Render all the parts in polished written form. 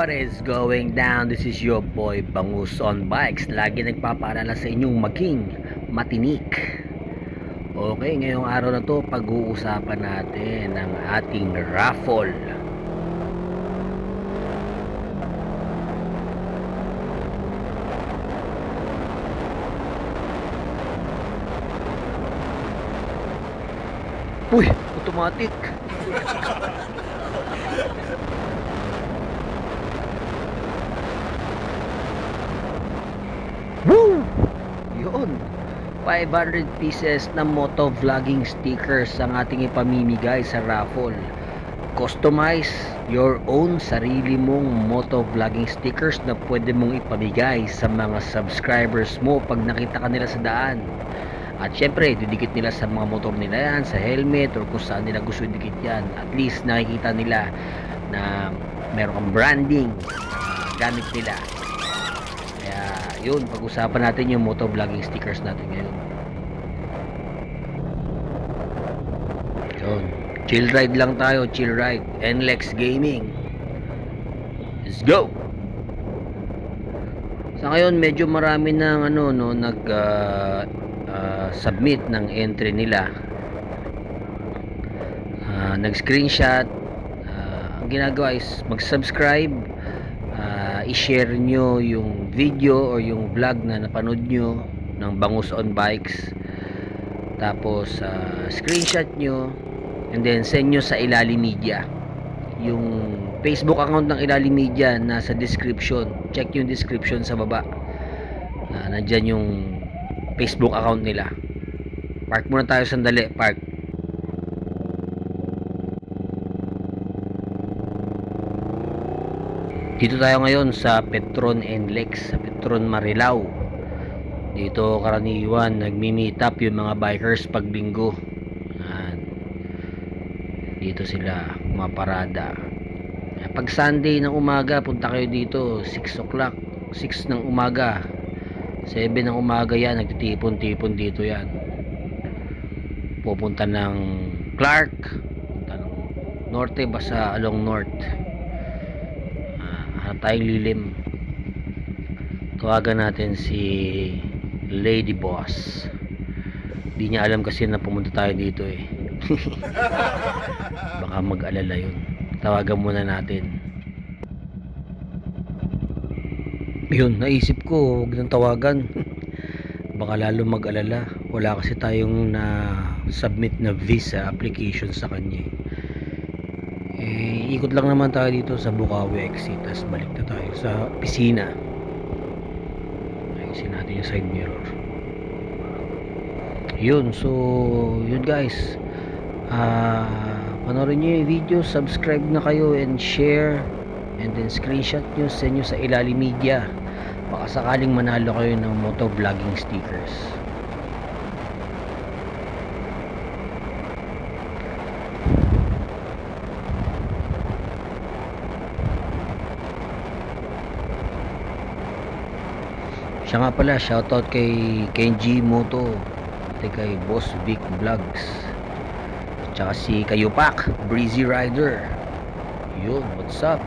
What is going down? This is your boy Bangus on Bikes. Lagi nagpapaalala sa inyong maging matinik. Okay, ngayong araw na to pag-uusapan natin ang ating raffle. Uy, automatic. Woo! Yun. 500 pieces na motovlogging stickers ang ating ipamimigay sa raffle. Customize your own sarili mong motovlogging stickers na pwede mong ipamigay sa mga subscribers mo pag nakita ka nila sa daan. At syempre, didikit nila sa mga motor nila yan, sa helmet, or kung saan nila gusto didikit yan. At least nakikita nila na meron kang branding gamit nila. Kaya yun, pag-usapan natin yung motovlogging stickers natin ngayon. Yun, chill ride lang tayo, chill ride. NLEX Gaming, let's go. Sa ngayon medyo marami ng submit ng entry nila, nag-screenshot. Ang ginagawa is mag-subscribe, i-share nyo yung video or yung vlog na napanood nyo ng Bangus on Bikes, tapos screenshot nyo and then send nyo sa Ilalim Media. Yung Facebook account ng Ilalim Media nasa description, check yung description sa baba, nandyan yung Facebook account nila. Park muna tayo sandali, park. Dito tayo ngayon sa Petron NLEX, sa Petron Marilao. Dito karaniwan nagmi-meet up yung mga bikers pag linggo. Dito sila maparada. Pag Sunday ng umaga, punta kayo dito 6 o'clock, 6 ng umaga, 7 ng umaga yan, nagtitipon-tipon dito yan. Pupunta ng Clark, pupunta ng Norte, basta along North. Tayong lilim. Tawagan natin si Lady Boss. Di niya alam kasi na pumunta tayo dito eh. Baka mag-alala yun. Tawagan muna natin. Yun, naisip ko huwag nang tawagan. Baka lalo mag-alala. Wala kasi tayong na submit na visa application sa kanya. Ikot lang naman tayo dito sa Bukawi exit, tapos balik na tayo sa pisina. Ayusin natin yung side mirror. Yun, so yun guys, panoorin nyo yung video, subscribe na kayo and share, and then screenshot nyo, send nyo sa Ilalim Media. Baka sakaling manalo kayo ng motovlogging stickers. Siya nga pala, shoutout kay Kenji Moto at kay Boss Vic Vlogs at saka si Kayupak Breezy Rider. Yun, what's up?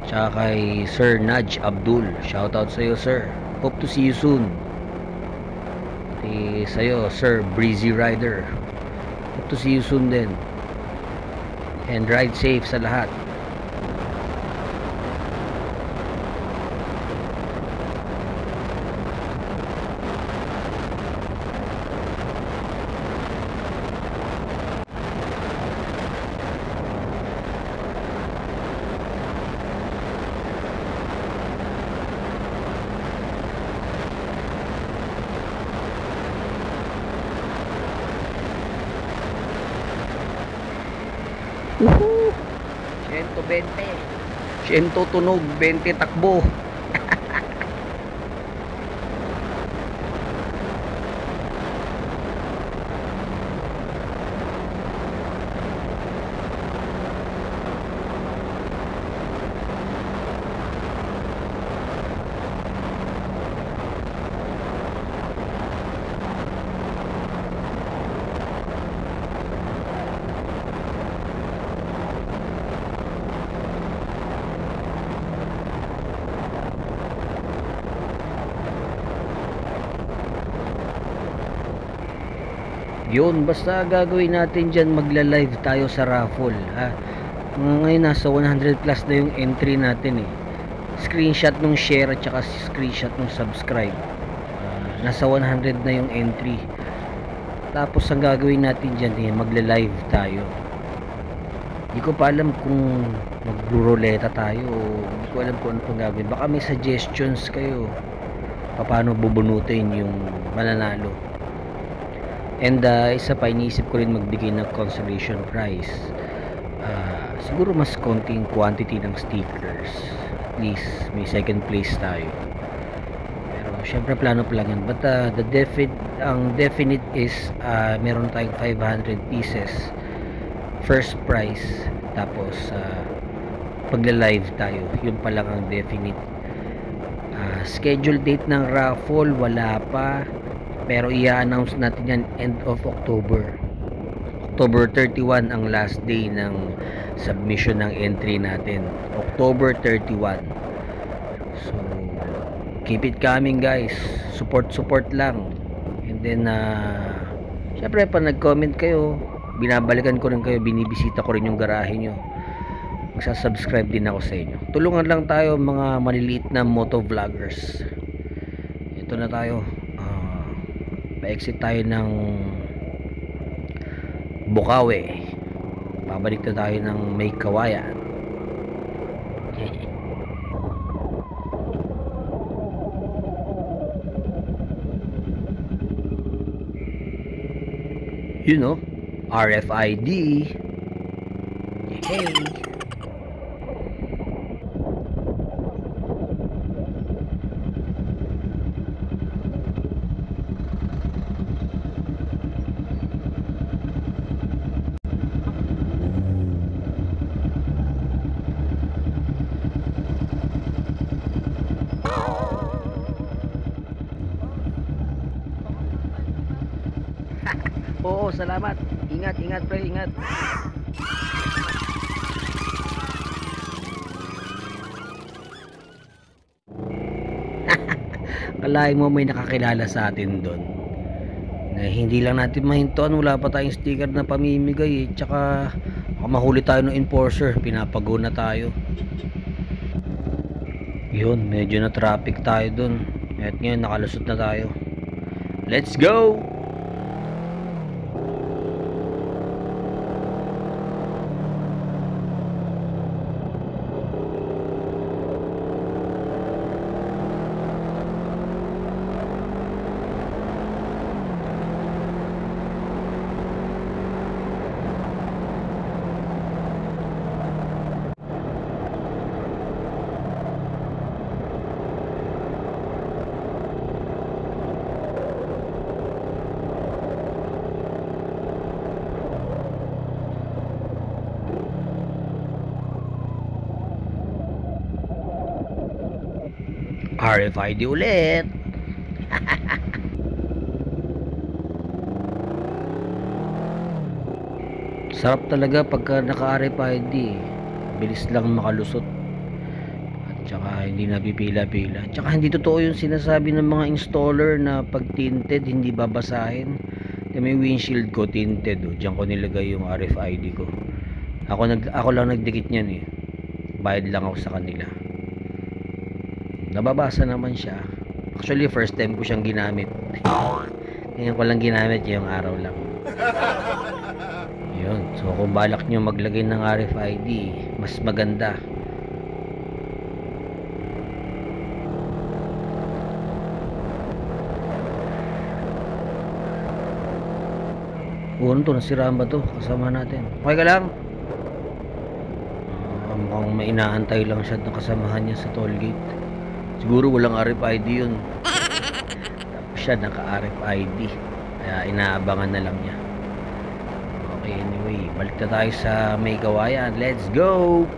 Tsaka kay Sir Naj Abdul, shoutout sa'yo sir, hope to see you soon. Pati sa'yo Sir Breezy Rider, hope to see you soon din, and ride safe sa lahat. Woohoo! 120, 100 tunog, 20 takbo. Yun, basta gagawin natin dyan, magla-live tayo sa raffle, ha. Ngayon nasa 100 plus na yung entry natin eh. Screenshot nung share at saka screenshot nung subscribe. Nasa 100 na yung entry. Tapos ang gagawin natin dyan eh, magla-live tayo. Hindi ko pa alam kung magro-roleta tayo o hindi ko alam kung ano pang gagawin. Baka may suggestions kayo paano bubunutin yung mananalo. And isa pa, iniisip ko rin magbigay ng consolation prize. Siguro mas konting quantity ng stickers. At least may second place tayo. Pero syempre plano pa lang yan. But ang definite is meron tayong 500 pieces first prize. Tapos pagla-live tayo. Yun pa lang ang definite. Schedule date ng raffle wala pa. Pero i-announce natin yan end of October. October 31 ang last day ng submission ng entry natin. October 31. So, keep it coming guys. Support lang. And then, syempre pa nag-comment kayo, binabalikan ko rin kayo, binibisita ko rin yung garahe nyo. Magsasubscribe din ako sa inyo. Tulungan lang tayo mga maliliit na motovloggers. Ito na tayo. Pa-exit tayo ng Bukawi. Pabalik na tayo ng May Kawayan. You know, RFID. Hey. Oo, salamat. Ingat pre, ingat. Kalahin mo may nakakilala sa atin doon. Na hindi lang natin mahintuan, wala pa tayong sticker na pamimigay eh. Tsaka mahuli tayo ng enforcer, pinapago na tayo. Yun, medyo na traffic tayo doon. At ngayon nakalusot na tayo. Let's go! RFID ulit. Sarap talaga pagka naka-RFID. Bilis lang makalusot. At saka hindi napipila-pila. Tsaka hindi totoo yung sinasabi ng mga installer na pag tinted hindi babasahin. May windshield ko tinted. Diyan ko nilagay yung RFID ko. Ako lang nagdikit niyan eh. Bayad lang ako sa kanila. Nababasa naman siya. Actually first time ko siyang ginamit. Ngayon ko lang ginamit yung araw lang. Yun. So kung balak nyo maglagay ng RFID, mas maganda. Ano to? Nasiraan ba to? Kasama natin. Okay ka lang? Mukhang may inaantay lang siya ng kasamahan niya sa tollgate. Siguro walang RFID yun. Tapos siya naka-RFID. Kaya inaabangan na lang niya. Okay, anyway. Balik na tayo sa May Kawayan. Let's go!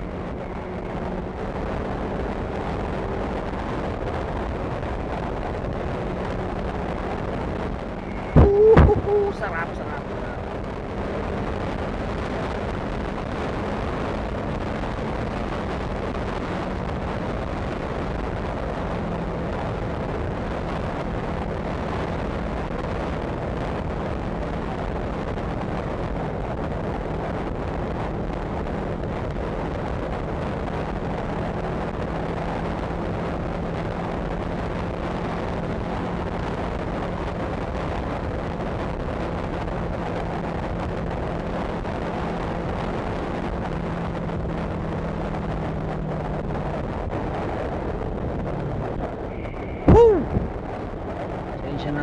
Sarap.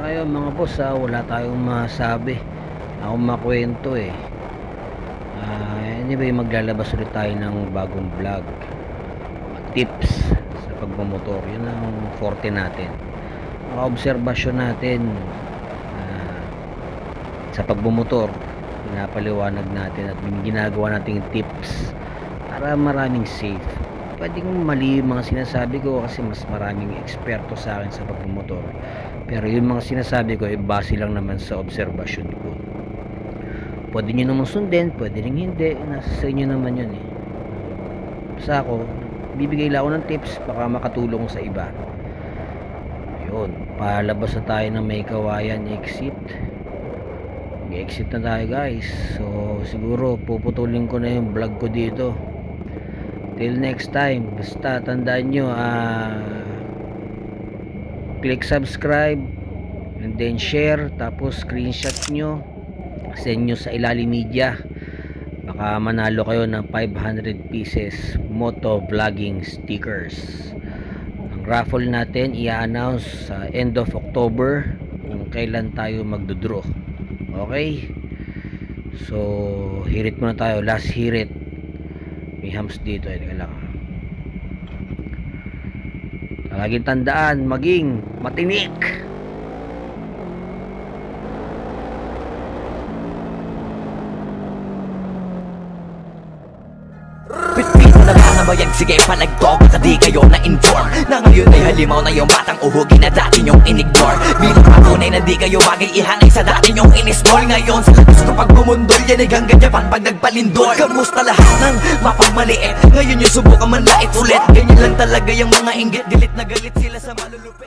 kayo mga boss ha. Wala tayong masabi, akong makwento eh. Anyway, maglalabas ulit tayo ng bagong vlog, mga tips sa pagmamotor. Yun ang forte natin, mga obserbasyon natin sa pagmamotor. Pinapaliwanag natin at ginagawa nating tips para maraming safe. Pwedeng mali yung mga sinasabi ko kasi mas maraming eksperto sa akin sa pagmamotor, pero yung mga sinasabi ko ay base lang naman sa obserbasyon ko. Pwede nyo naman sundin, pwede rin hindi, nasa sa inyo naman yun eh. Sa ako, bibigay lang ako ng tips, baka makatulong sa iba. Yun, palabas na tayo ng may kawayan exit. Mag-exit na tayo guys. So siguro puputulin ko na yung vlog ko dito. Till next time, basta tandaan nyo, click subscribe and then share, tapos screenshot nyo, send nyo sa Ilalim Media. Baka manalo kayo ng 500 pieces moto vlogging stickers. Ang raffle natin i-announce sa end of October kung kailan tayo magdodraw. Okay, so hirit muna tayo, last hirit. May hams dito eh, teka lang. Laging tandaan, maging matinik. Bayag, sige palagtok, baka di kayo na-inform na ngayon ay halimaw na yung batang uhugin na dati nyong in-ignore. Bilang patunay na di kayo bagay ihanay sa dati nyong in-small. Ngayon sa gusto pag bumundol, yan ay hanggang Japan pag nagpalindol. Kamusta lahat ng mapagmaliit? Ngayon yung subukan manlait ulit. Ganyan lang talaga yung mga inggit, galit na galit sila sa malulupit.